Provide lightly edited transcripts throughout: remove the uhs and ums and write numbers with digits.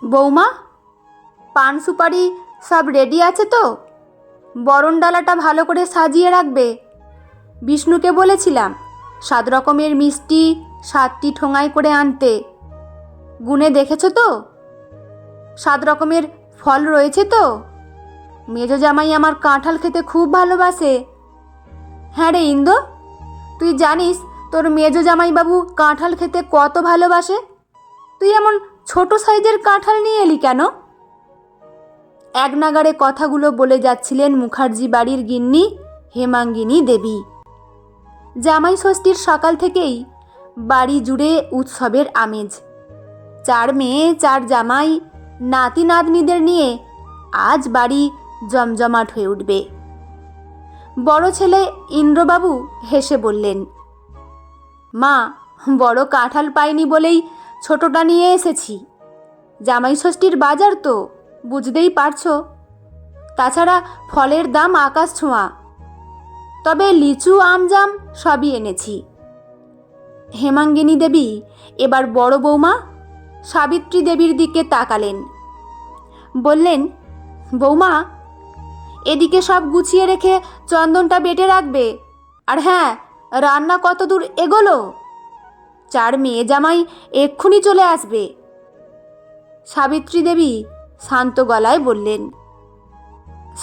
বৌমা, পান সুপারি সব রেডি আছে তো? বরণ ডালাটা ভালো করে সাজিয়ে রাখবে। বিষ্ণুকে বলেছিলাম 7 রকমের মিষ্টি 7টি ঠোঙায় করে আনতে। গুনে দেখেছো তো? 7 রকমের ফল রয়েছে তো? মেজো জামাই আমার কাঁঠাল খেতে খুব ভালোবাসে। হ্যাঁ রে ইন্দ্র, তুই জানিস তোর মেজো জামাইবাবু কাঁঠাল খেতে কত ভালোবাসে? তুই এমন ছোট সাইজের কাঁঠাল নিয়ে এলি কেন? এক নাগাড়ে কথাগুলো বলে যাচ্ছিলেন মুখার্জি বাড়ির গিন্নি হেমাঙ্গিনী দেবী। জামাই ষষ্ঠীর সকাল থেকেই বাড়ি জুড়ে উৎসবের আমেজ। 4 মেয়ে 4 জামাই নাতি নাতনিদের নিয়ে আজ বাড়ি জমজমাট হয়ে উঠবে। বড় ছেলে ইন্দ্রবাবু হেসে বললেন, মা, বড় কাঁঠাল পাইনি বলেই ছোটটা নিয়ে এসেছি। জামাই ষষ্ঠীর বাজার তো, বুঝতেই পারছো। তাছাড়া ফলের দাম আকাশ ছোঁয়া। তবে লিচু আমজাম সবই এনেছি। হেমাঙ্গিনী দেবী এবার বড় বৌমা সাবিত্রী দেবীর দিকে তাকালেন। বললেন, বৌমা, এদিকে সব গুছিয়ে রেখে চন্দনটা বেটে রাখবে। আর হ্যাঁ, রান্না কত দূর এগোলো? 4 মেয়ে জামাই এক্ষুনি চলে আসবে। সাবিত্রী দেবী শান্ত গলায় বললেন,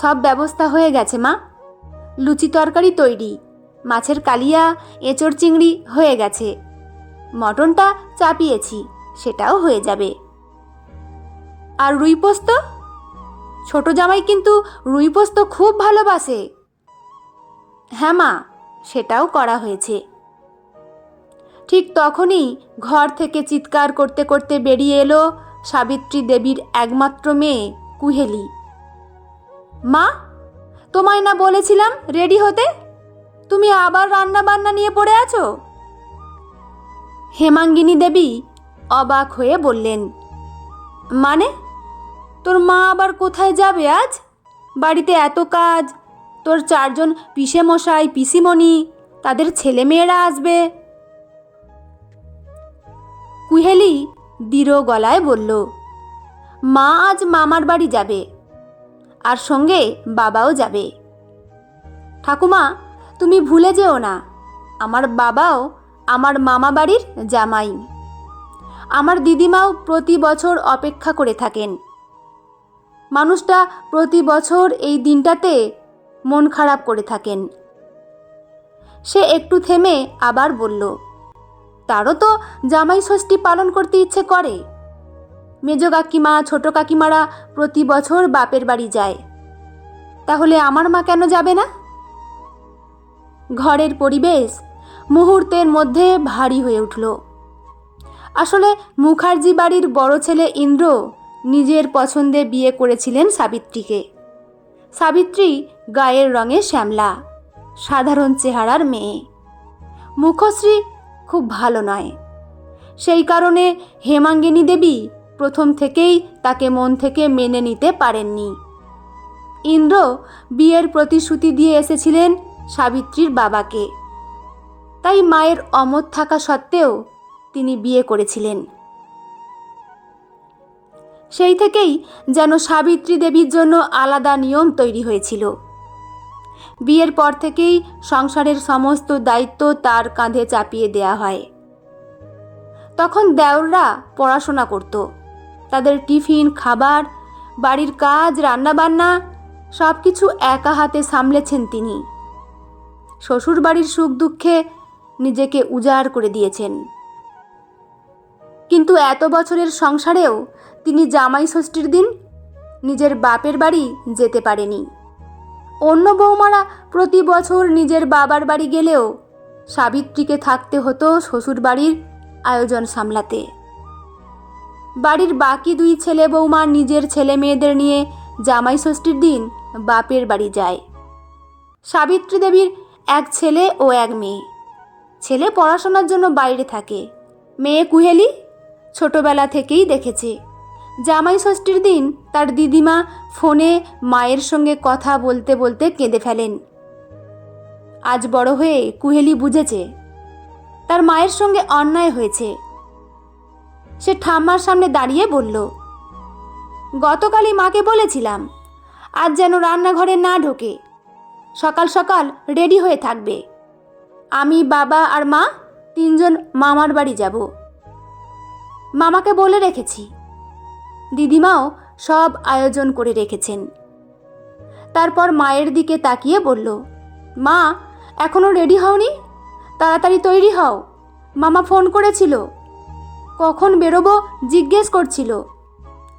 সব ব্যবস্থা হয়ে গেছে মা। লুচি তরকারি তৈরি, মাছের কালিয়া এঁচড় চিংড়ি হয়ে গেছে, মটনটা চাপিয়েছি, সেটাও হয়ে যাবে। আর রুই পোস্ত? ছোট জামাই কিন্তু রুই পোস্ত খুব ভালোবাসে। হ্যাঁ মা, সেটাও করা হয়েছে। ঠিক তখনই ঘর থেকে চিৎকার করতে করতে বেরিয়ে এলো সাবিত্রী দেবীর একমাত্র মেয়ে কুহেলি। মা, তোমায় না বলেছিলাম রেডি হতে? তুমি আবার রান্না বান্না নিয়ে পড়ে আছো? হেমাঙ্গিনী দেবী অবাক হয়ে বললেন, মানে তোর মা আবার কোথায় যাবে আজ? বাড়িতে এত কাজ, তোর 4 জন পিসে মশাই পিসিমণি, তাদের ছেলে মেয়েরা আসবে। কুহেলি দৃঢ় গলায় বলল, মা আজ মামার বাড়ি যাবে, আর সঙ্গে বাবাও যাবে। ঠাকুমা, তুমি ভুলে যেও না, আমার বাবাও আমার মামা বাড়ির জামাই। আমার দিদিমাও প্রতি বছর অপেক্ষা করে থাকেন। মানুষটা প্রতি বছর এই দিনটাতে মন খারাপ করে থাকেন। সে একটু থেমে আবার বলল, তারও তো জামাই ষষ্ঠী পালন করতে ইচ্ছে করে। মেজো কাকিমা ছোট কাকিমারা প্রতি বছর বাপের বাড়ি যায়, তাহলে আমার মা কেন যাবে না? ঘরের পরিবেশ মুহূর্তের মধ্যে ভারী হয়ে উঠল। আসলে মুখার্জি বাড়ির বড় ছেলে ইন্দ্র নিজের পছন্দে বিয়ে করেছিলেন সাবিত্রীকে। সাবিত্রী গায়ের রঙে শ্যামলা, সাধারণ চেহারার মেয়ে, মুখশ্রী খুব ভালো নয়। সেই কারণে হেমাঙ্গিনী দেবী প্রথম থেকেই তাকে মন থেকে মেনে নিতে পারেননি। ইন্দ্র বিয়ের প্রতিশ্রুতি দিয়ে এসেছিলেন সাবিত্রীর বাবাকে, তাই মায়ের অমত থাকা সত্ত্বেও তিনি বিয়ে করেছিলেন। সেই থেকেই যেন সাবিত্রী দেবীর জন্য আলাদা নিয়ম তৈরি হয়েছিল। বিয়ের পর থেকেই সংসারের সমস্ত দায়িত্ব তার কাঁধে চাপিয়ে দেয়া হয়। তখন দেওররা পড়াশোনা করত, তাদের টিফিন, খাবার, বাড়ির কাজ, রান্নাবান্না সব কিছু একা হাতে সামলেছেন তিনি। শ্বশুর বাড়ির সুখ দুঃখে নিজেকে উজাড় করে দিয়েছেন। কিন্তু এত বছরের সংসারেও তিনি জামাই ষষ্ঠীর দিন নিজের বাপের বাড়ি যেতে পারেনি। অন্য বৌমারা প্রতি বছর নিজের বাবার বাড়ি গেলেও সাবিত্রীকে থাকতে হতো শ্বশুর বাড়ির আয়োজন সামলাতে। বাড়ির বাকি 2 ছেলে বৌমা নিজের ছেলে মেয়েদের নিয়ে জামাই ষষ্ঠীর দিন বাপের বাড়ি যায়। সাবিত্রী দেবীর 1 ছেলে ও 1 মেয়ে। ছেলে পড়াশোনার জন্য বাইরে থাকে, মেয়ে কুহেলি ছোটবেলা থেকেই দেখেছে জামাই ষষ্ঠীর দিন তার দিদিমা ফোনে মায়ের সঙ্গে কথা বলতে বলতে কেঁদে ফেলেন। আজ বড় হয়ে কুহেলি বুঝেছে তার মায়ের সঙ্গে অন্যায় হয়েছে। সে ঠাম্মার সামনে দাঁড়িয়ে বলল, গতকালই মাকে বলেছিলাম আজ যেন রান্নাঘরে না ঢোকে, সকাল সকাল রেডি হয়ে থাকবে। আমি, বাবা আর মা তিনজন মামার বাড়ি যাব। মামাকে বলে রেখেছি, দিদিমাও সব আয়োজন করে রেখেছেন। তারপর মায়ের দিকে তাকিয়ে বলল, মা এখনো রেডি হওনি? তাড়াতাড়ি তৈরি হও, মামা ফোন করেছিল, কখন বেরোবো জিজ্ঞেস করছিল।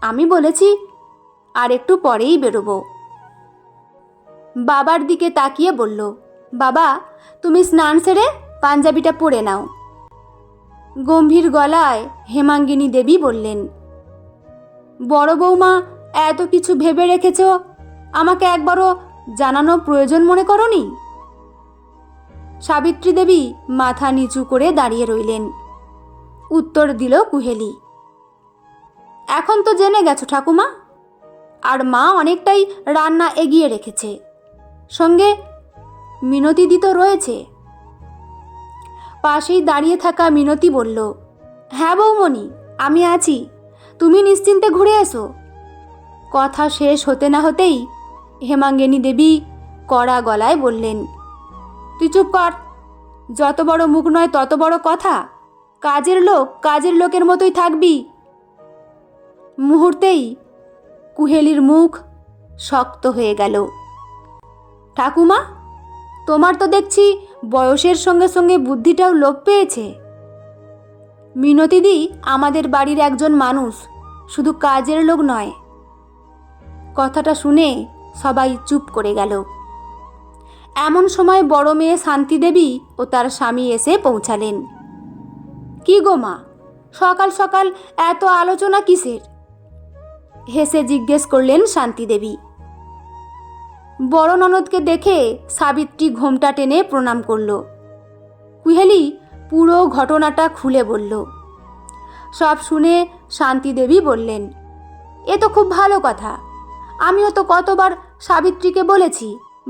আমি বলেছি আর একটু পরেই বেরোবো। বাবার দিকে তাকিয়ে বলল, বাবা তুমি স্নান সেরে পাঞ্জাবিটা পরে নাও। গম্ভীর গলায় হেমাঙ্গিনী দেবী বললেন, বড় বৌমা এত কিছু ভেবে রেখেছ, আমাকে একবারও জানানো প্রয়োজন মনে করনি? সাবিত্রী দেবী মাথা নিচু করে দাঁড়িয়ে রইলেন। উত্তর দিল কুহেলি, এখন তো জেনে গেছো ঠাকুমা, আর মা অনেকটাই রান্না এগিয়ে রেখেছে, সঙ্গে মিনতি দি তো রয়েছে। পাশেই দাঁড়িয়ে থাকা মিনতি বলল, হ্যাঁ বৌমণি আমি আছি, তুমি নিশ্চিন্তে ঘুরে এসো। কথা শেষ হতে না হতেই হেমাঙ্গিনী দেবী কড়া গলায় বললেন, তুই চুপ কর, যত বড় মুখ নয় তত বড় কথা, কাজের লোক কাজের লোকের মতোই থাকবি। মুহূর্তেই কুহেলির মুখ শক্ত হয়ে গেল। ঠাকুমা তোমার তো দেখছি বয়সের সঙ্গে সঙ্গে বুদ্ধিটাও লোপ পেয়েছে। মিনতিদি আমাদের বাড়ির একজন মানুষ, শুধু কাজের লোক নয়। কথাটা শুনে সবাই চুপ করে গেল। এমন সময় বড় মেয়ে শান্তি দেবী ও তার স্বামী এসে পৌঁছালেন। কি গো মা, সকাল সকাল এত আলোচনা কিসের? হেসে জিজ্ঞেস করলেন শান্তি দেবী। বড় ননদকে দেখে সাবিত্রী ঘোমটা টেনে প্রণাম করল। কুহেলি পুরো ঘটনাটা খুলে বলল। সব শুনে শান্তি দেবী বললেন, এ তো খুব ভালো কথা, আমিও তো কতবার সাবিত্রীকে বলেছি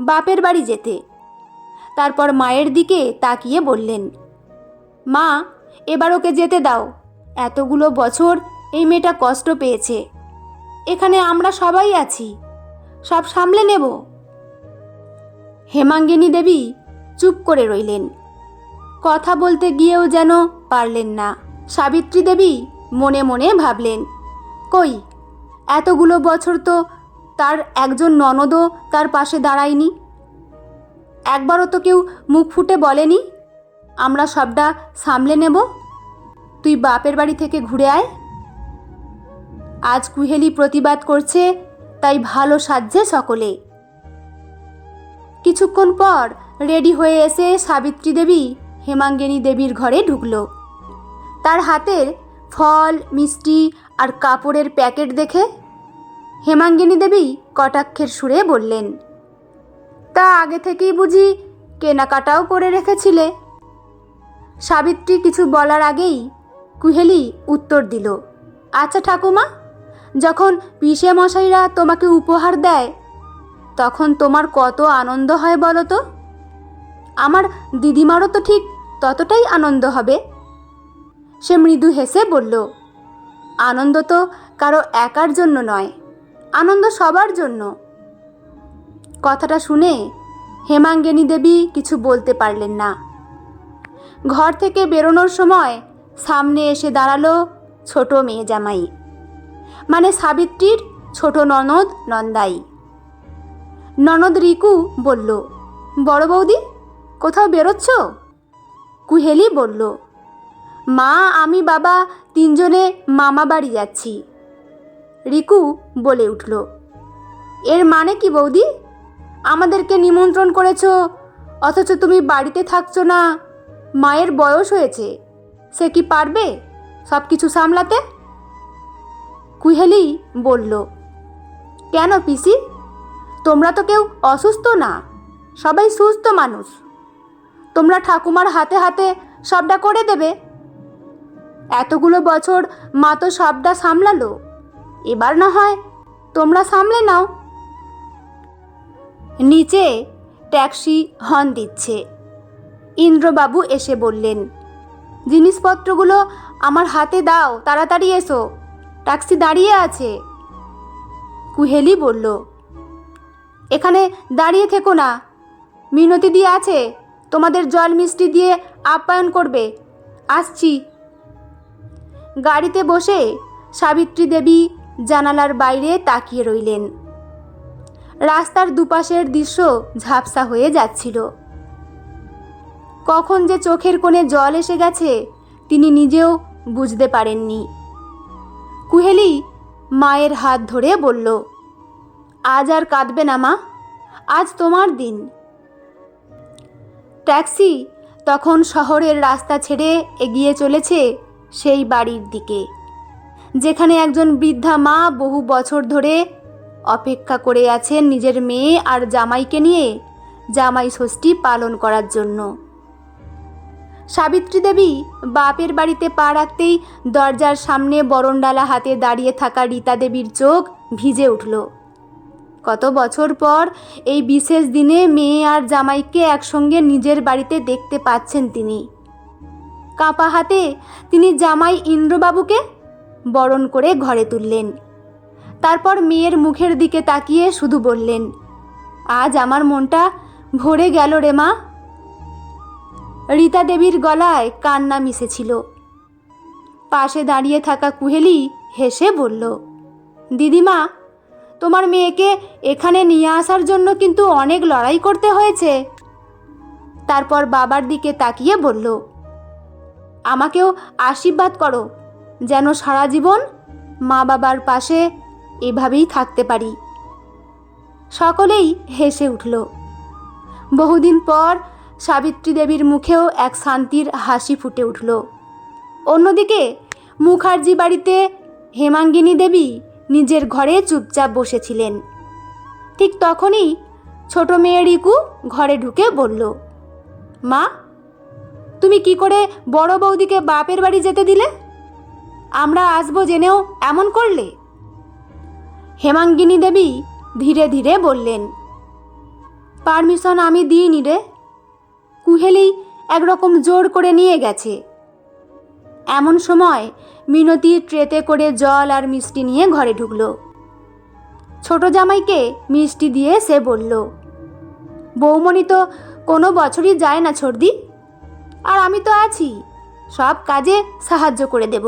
বাপের বাড়ি যেতে। তারপর মায়ের দিকে তাকিয়ে বললেন, মা এবার ওকে যেতে দাও, এতগুলো বছর এই মেয়েটা কষ্ট পেয়েছে, এখানে আমরা সবাই আছি, সব সামলে নেব। হেমাঙ্গিনী দেবী চুপ করে রইলেন, কথা বলতে গিয়েও যেন পারলেন না। সাবিত্রী দেবী মনে মনে ভাবলেন, কই এতগুলো বছর তো তার একজন ননদও তার পাশে দাঁড়ায়নি, একবারও তো কেউ মুখ ফুটে বলেনি আমরা সবটা সামলে নেব, তুই বাপের বাড়ি থেকে ঘুরে আয়। আজ কুহেলি প্রতিবাদ করছে, তাই ভালো সাজছে সকলে। কিছুক্ষণ পর রেডি হয়ে এসে সাবিত্রী দেবী হেমাঙ্গিনী দেবীর ঘরে ঢুকল। তার হাতের ফল, মিষ্টি আর কাপড়ের প্যাকেট দেখে হেমাঙ্গিনী দেবী কটাক্ষের সুরে বললেন, তা আগে থেকেই বুঝি কেনাকাটাও করে রেখেছিলে? সাবিত্রী কিছু বলার আগেই কুহেলি উত্তর দিল, আচ্ছা ঠাকুমা, যখন পিসে মশাইরা তোমাকে উপহার দেয় তখন তোমার কত আনন্দ হয় বলো তো? আমার দিদিমারও তো ঠিক ততটাই আনন্দ হবে। সে মৃদু হেসে বলল, আনন্দ তো কারো একার জন্য নয়, আনন্দ সবার জন্য। কথাটা শুনে হেমাঙ্গিনী দেবী কিছু বলতে পারলেন না। ঘর থেকে বেরোনোর সময় সামনে এসে দাঁড়ালো ছোট মেয়ে জামাই, মানে সাবিত্রীর ছোট ননদ নন্দাই। ননদ রিকু বলল, বড় বৌদি কোথাও বেরোচ্ছ? কুহেলি বলল, মা আমি বাবা তিনজনে মামা বাড়ি যাচ্ছি। রিকু বলে উঠল, এর মানে কি বৌদি? আমাদেরকে নিমন্ত্রণ করেছো অথচ তুমি বাড়িতে থাকছো না? মায়ের বয়স হয়েছে, সে কি পারবে সব কিছু সামলাতে? কুহেলি বলল, কেন পিসি, তোমরা তো কেউ অসুস্থ না, সবাই সুস্থ মানুষ, তোমরা ঠাকুমার হাতে হাতে সবটা করে দেবে। এতগুলো বছর মা তো সবটা সামলালো, এবার না হয় তোমরা সামলে নাও। নিচে ট্যাক্সি হর্ন দিচ্ছে। ইন্দ্রবাবু এসে বললেন, জিনিসপত্রগুলো আমার হাতে দাও, তাড়াতাড়ি এসো, ট্যাক্সি দাঁড়িয়ে আছে। কুহেলি বলল, এখানে দাঁড়িয়ে থেকো না, মিনতি দিয়ে আছে, তোমাদের জল মিষ্টি দিয়ে আপ্যায়ন করবে, আসছি। গাড়িতে বসে সাবিত্রী দেবী জানালার বাইরে তাকিয়ে রইলেন। রাস্তার দুপাশের দৃশ্য ঝাপসা হয়ে যাচ্ছিল। কখন যে চোখের কোণে জল এসে গেছে তিনি নিজেও বুঝতে পারেননি। কুহেলি মায়ের হাত ধরে বলল, আজ আর কাঁদবে না মা, আজ তোমার দিন। ট্যাক্সি তখন শহরের রাস্তা ছেড়ে এগিয়ে চলেছে সেই বাড়ির দিকে, যেখানে একজন বৃদ্ধা মা বহু বছর ধরে অপেক্ষা করে আছেন নিজের মেয়ে আর জামাইকে নিয়ে জামাই ষষ্ঠী পালন করার জন্য। সাবিত্রী দেবী বাপের বাড়িতে পা রাখতেই দরজার সামনে বরণডালা হাতে দাঁড়িয়ে থাকা রীতা দেবীর চোখ ভিজে উঠল। কত বছর পর এই বিশেষ দিনে মেয়ে আর জামাইকে একসঙ্গে নিজের বাড়িতে দেখতে পাচ্ছেন তিনি। কাঁপা হাতে তিনি জামাই ইন্দ্রবাবুকে বরণ করে ঘরে তুললেন। তারপর মেয়ের মুখের দিকে তাকিয়ে শুধু বললেন, আজ আমার মনটা ভরে গেল রে মা। রীতা দেবীর গলায় কান্না মিশেছিল। পাশে দাঁড়িয়ে থাকা কুহেলি হেসে বলল, দিদিমা, তোমার মেয়েকে এখানে নিয়ে আসার জন্য কিন্তু অনেক লড়াই করতে হয়েছে। তারপর বাবার দিকে তাকিয়ে বলল, আমাকেও আশীর্বাদ করো যেন সারা জীবন মা বাবার পাশে এভাবেই থাকতে পারি। সকলেই হেসে উঠল। বহুদিন পর সাবিত্রী দেবীর মুখেও এক শান্তির হাসি ফুটে উঠল। অন্যদিকে মুখার্জি বাড়িতে হেমাঙ্গিনী দেবী নিজের ঘরে চুপচাপ বসেছিলেন। ঠিক তখনই ছোট মেয়ে রিকু ঘরে ঢুকে বলল, মা, তুমি কি করে বড় বৌদিকে বাপের বাড়ি যেতে দিলে? আমরা আসবো জেনেও এমন করলে? হেমাঙ্গিনী দেবী ধীরে ধীরে বললেন, পারমিশন আমি দিইনি রে, কুহেলি একরকম জোর করে নিয়ে গেছে। এমন সময় মিনতি ট্রেতে করে জল আর মিষ্টি নিয়ে ঘরে ঢুকল। ছোট জামাইকে মিষ্টি দিয়ে সে বলল, বৌমণি তো কোনো বছরই যায় না ছোটদি, আর আমি তো আছি, সব কাজে সাহায্য করে দেব।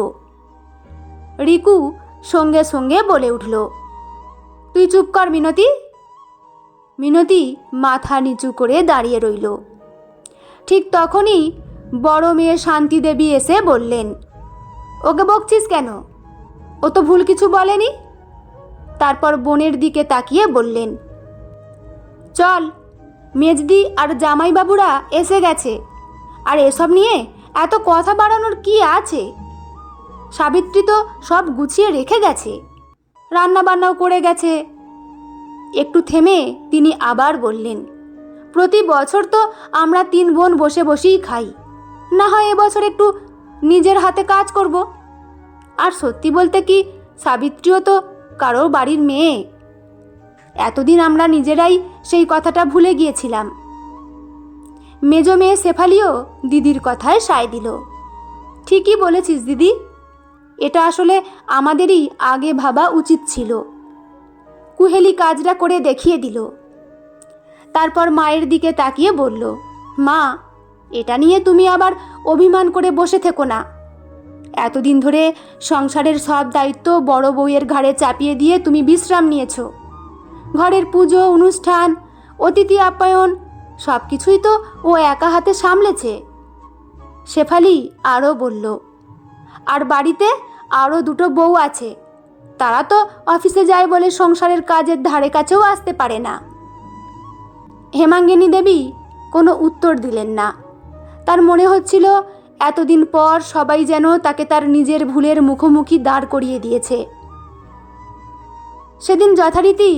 রিকু সঙ্গে সঙ্গে বলে উঠল, তুই চুপ কর মিনতি। মিনতি মাথা নিচু করে দাঁড়িয়ে রইল। ঠিক তখনই বড় মেয়ে শান্তি দেবী এসে বললেন, ওকে বকছিস কেন? ও তো ভুল কিছু বলেনি। তারপর বোনের দিকে তাকিয়ে বললেন, চল, মেজদি আর জামাইবাবুরা এসে গেছে, আর এসব নিয়ে এত কথা বাড়ানোর কি আছে? সাবিত্রী তো সব গুছিয়ে রেখে গেছে, রান্না বান্নাও করে গেছে। একটু থেমে তিনি আবার বললেন, প্রতি বছর তো আমরা 3 বোন বসে বসেই খাই, না হয় এবছর একটু নিজের হাতে কাজ করব। আর সত্যি বলতে কি, সাবিত্রীও তো কারোর বাড়ির মেয়ে। এতদিন আমরা নিজেরাই সেই কথাটা ভুলে গিয়েছিলাম। মেজো মেয়ে শেফালিও দিদির কথায় সায় দিল, ঠিকই বলেছিস দিদি, এটা আসলে আমাদেরই আগে ভাবা উচিত ছিল। কুহেলি কাজটা করে দেখিয়ে দিল। তারপর মায়ের দিকে তাকিয়ে বলল, মা, এটা নিয়ে তুমি আবার অভিমান করে বসে থেকো না। এতদিন ধরে সংসারের সব দায়িত্ব বড় বউয়ের ঘাড়ে চাপিয়ে দিয়ে তুমি বিশ্রাম নিয়েছো। ঘরের পুজো, অনুষ্ঠান, অতিথি আপ্যায়ন সব কিছুই তো ও একা হাতে সামলেছে। শেফালি আরও বলল, আর বাড়িতে আরও 2টো বউ আছে, তারা তো অফিসে যায় বলে সংসারের কাজের ধারে কাছেও আসতে পারে না। হেমাঙ্গিনী দেবী কোনো উত্তর দিলেন না। তার মনে হচ্ছিল এতদিন পর সবাই যেন তাকে তার নিজের ভুলের মুখোমুখি দাঁড় করিয়ে দিয়েছে। সেদিন যথারীতি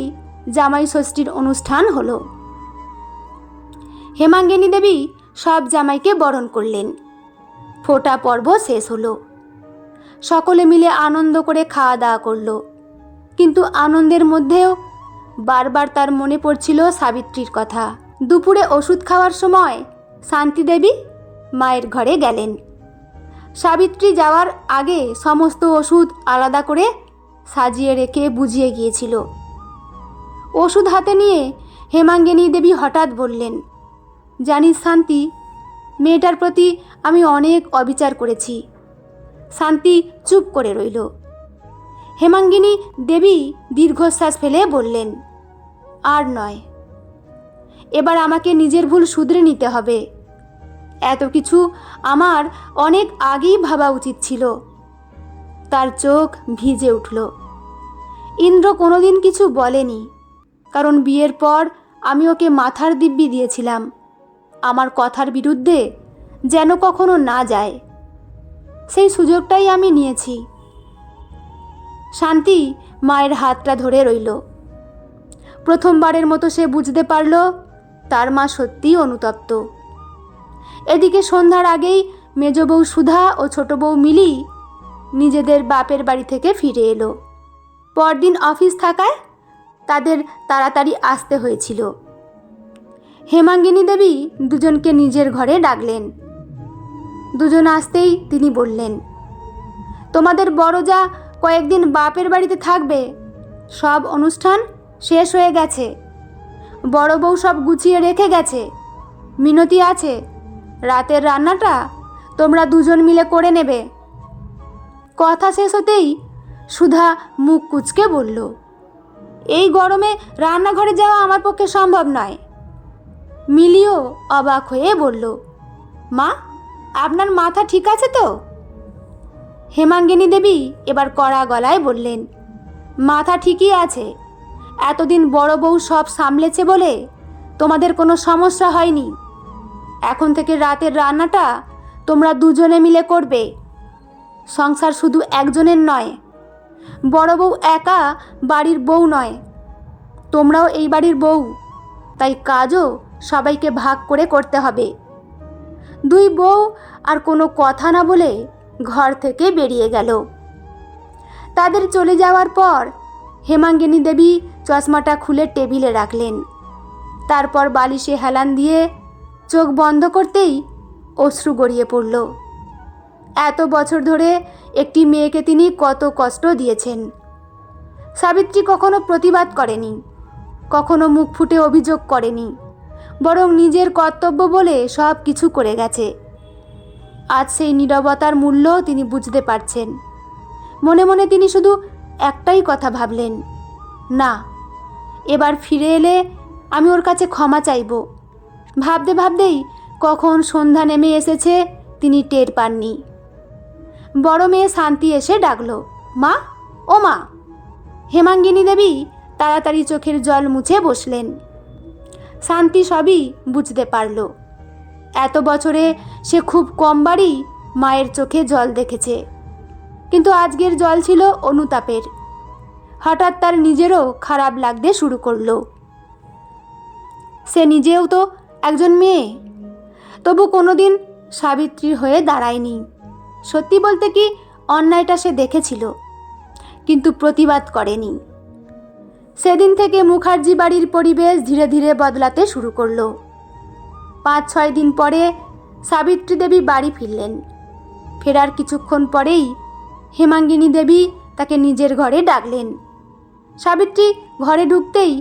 জামাই ষষ্ঠীর অনুষ্ঠান হলো। হেমাঙ্গিনী দেবী সব জামাইকে বরণ করলেন। ফোঁটা পর্ব শেষ হলো। সকলে মিলে আনন্দ করে খাওয়া দাওয়া করলো। কিন্তু আনন্দের মধ্যেও বারবার তার মনে পড়ছিল সাবিত্রীর কথা। দুপুরে ওষুধ খাওয়ার সময় শান্তি দেবী মায়ের ঘরে গেলেন। সাবিত্রী যাওয়ার আগে সমস্ত ওষুধ আলাদা করে সাজিয়ে রেখে বুঝিয়ে গিয়েছিল। ওষুধ হাতে নিয়ে হেমাঙ্গিনী দেবী হঠাৎ বললেন, জানিস শান্তি, মেয়েটার প্রতি আমি অনেক অবিচার করেছি। শান্তি চুপ করে রইল। হেমাঙ্গিনী দেবী দীর্ঘশ্বাস ফেলে বললেন, আর নয়, এবার আমাকে নিজের ভুল শুধরে নিতে হবে। এত কিছু আমার অনেক আগেই ভাবা উচিত ছিল। তার চোখ ভিজে উঠল। ইন্দ্র কোনোদিন কিছু বলেনি, কারণ বিয়ের পর আমি ওকে মাথার দিব্যি দিয়েছিলাম আমার কথার বিরুদ্ধে যেন কখনো না যায়। সেই সুযোগটাই আমি নিয়েছি। শান্তি মায়ের হাতটা ধরে রইল। প্রথমবারের মতো সে বুঝতে পারল তার মা সত্যিই অনুতপ্ত। এদিকে সন্ধ্যার আগেই মেজ বউ সুধা ও ছোট বউ মিলি নিজেদের বাপের বাড়ি থেকে ফিরে এলো। পরদিন অফিস থাকায় তাদের তাড়াতাড়ি আসতে হয়েছিল। হেমাঙ্গিনী দেবী দুজনকে নিজের ঘরে ডাকলেন। দুজন আসতেই তিনি বললেন, তোমাদের বড় যা কয়েকদিন বাপের বাড়িতে থাকবে। সব অনুষ্ঠান শেষ হয়ে গেছে। বড় বউ সব গুছিয়ে রেখে গেছে। মিনতি আছে, রাতের রান্নাটা তোমরা দুজন মিলে করে নেবে। কথা শেষ হতেই সুধা মুখ কুঁচকে বলল, এই গরমে রান্নাঘরে যাওয়া আমার পক্ষে সম্ভব নয়। মিলিও অবাক হয়ে বলল, মা, আপনার মাথা ঠিক আছে তো? হেমাঙ্গিনী দেবী এবার কড়া গলায় বললেন, মাথা ঠিকই আছে। এতদিন বড় বউ সব সামলেছে বলে তোমাদের কোনো সমস্যা হয়নি। এখন থেকে রাতের রান্নাটা তোমরা দুজনে মিলে করবে। সংসার শুধু একজনের নয়। বড় বউ একা বাড়ির বউ নয়, তোমরাও এই বাড়ির বউ, তাই কাজও সবাইকে ভাগ করে করতে হবে। দুই বউ আর কোনো কথা না বলে ঘর থেকে বেরিয়ে গেল। তাদের চলে যাওয়ার পর হেমাঙ্গিনী দেবী চশমাটা খুলে টেবিলে রাখলেন। তারপর বালিশে হেলান দিয়ে চোখ বন্ধ করতেই অশ্রু গড়িয়ে পড়ল। এত বছর ধরে একটি মেয়েকে তিনি কত কষ্ট দিয়েছেন। সাবিত্রী কখনো প্রতিবাদ করেনি, কখনো মুখ ফুটে অভিযোগ করেনি, বরং নিজের কর্তব্য বলে সব কিছু করে গেছে। আজ সেই নীরবতার মূল্য তিনি বুঝতে পারছেন। মনে মনে তিনি শুধু একটাই কথা ভাবলেন, না, এবার ফিরে এলে আমি ওর কাছে ক্ষমা চাইব। ভাবতে ভাবতেই কখন সন্ধ্যা নেমে এসেছে তিনি টের পাননি। বড় মেয়ে শান্তি এসে ডাকল, মা, ও মা। হেমাঙ্গিনী দেবী তাড়াতাড়ি চোখের জল মুছে বসলেন। শান্তি সবই বুঝতে পারল। এত বছরে সে খুব কমবারই মায়ের চোখে জল দেখেছে, কিন্তু আজকের জল ছিল অনুতাপের। হঠাৎ তার নিজেরও খারাপ লাগতে শুরু করলো। সে নিজেও তো একজন মেয়ে, তবু কোনোদিন সাবিত্রীর হয়ে দাঁড়ায়নি। সত্যি বলতে কি, অন্যায়টা সে দেখেছিল, কিন্তু প্রতিবাদ করেনি। সেদিন থেকে মুখার্জি বাড়ির পরিবেশ ধীরে ধীরে বদলাতে শুরু করলো। 5-6 দিন পরে সাবিত্রী দেবী বাড়ি ফিরলেন। ফেরার কিছুক্ষণ পরেই হেমাঙ্গিনী দেবী তাকে নিজের ঘরে ডাকলেন। সাবিত্রী ঘরে ঢুকতেই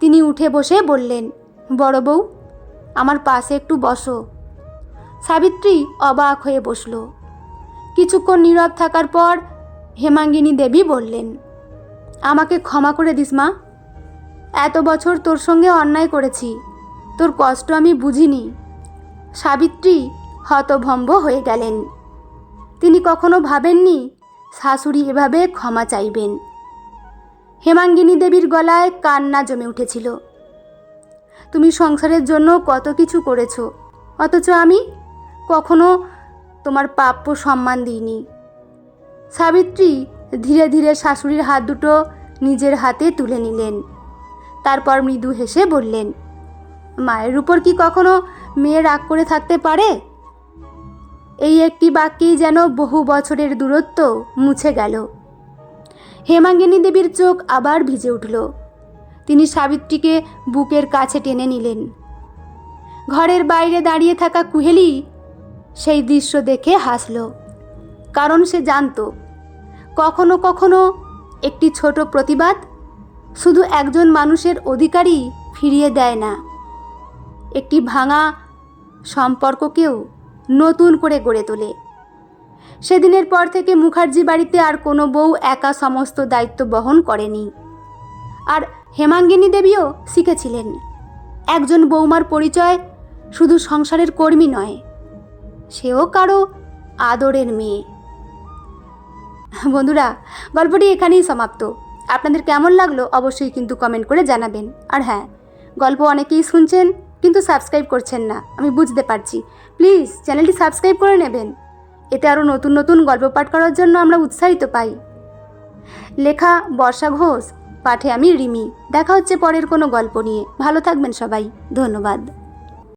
তিনি উঠে বসে বললেন, বড় বউ, আমার পাশে একটু বসো। সাবিত্রী অবাক হয়ে বসল। কিছুক্ষণ নীরব থাকার পর হেমাঙ্গিনী দেবী বললেন, আমাকে ক্ষমা করে দিস মা। এত বছর তোর সঙ্গে অন্যায় করেছি, তোর কষ্ট আমি বুঝিনি। সাবিত্রী হতভম্ব হয়ে গেলেন। তিনি কখনো ভাবেননি শাশুড়ি এভাবে ক্ষমা চাইবেন। হেমাঙ্গিনী দেবীর গলায় কান্না জমে উঠেছিল। তুমি সংসারের জন্য কত কিছু করেছো, অথচ আমি কখনো তোমার প্রাপ্য সম্মান দিইনি। সাবিত্রী ধীরে ধীরে শাশুড়ির হাত দুটো নিজের হাতে তুলে নিলেন। তারপর মৃদু হেসে বললেন, মায়ের উপর কি কখনো মেয়ে রাগ করে থাকতে পারে? এই একটি বাক্যেই যেন বহু বছরের দূরত্ব মুছে গেল। হেমাঙ্গিনী দেবীর চোখ আবার ভিজে উঠল। তিনি সাবিত্রীকে বুকের কাছে টেনে নিলেন। ঘরের বাইরে দাঁড়িয়ে থাকা কুহেলি সেই দৃশ্য দেখে হাসল, কারণ সে জানত কখনো কখনো একটি ছোট প্রতিবাদ শুধু একজন মানুষের অধিকারই ফিরিয়ে দেয় না, একটি ভাঙা সম্পর্ককেও নতুন করে গড়ে তোলে। সেদিনের পর থেকে মুখার্জি বাড়িতে আর কোনো বউ একা সমস্ত দায়িত্ব বহন করেনি। আর হেমাঙ্গিনী দেবীও শিখেছিলেন একজন বৌমার পরিচয় শুধু সংসারের কর্মী নয়, সেও কারো আদরের মেয়ে। বন্ধুরা, গল্পটি এখানেই সমাপ্ত। আপনাদের কেমন লাগলো অবশ্যই কিন্তু কমেন্ট করে জানাবেন। আর হ্যাঁ, গল্প অনেকেই শুনছেন কিন্তু সাবস্ক্রাইব করছেন না, আমি বুঝতে পারছি। প্লিজ চ্যানেলটি সাবস্ক্রাইব করে নেবেন, এতে আরও নতুন নতুন গল্প পাঠ করার জন্য আমরা উৎসাহিত পাই। লেখা বর্ষা ঘোষ, পাঠে আমি রিমি। দেখা হচ্ছে পরের কোনো গল্প নিয়ে। ভালো থাকবেন সবাই, ধন্যবাদ।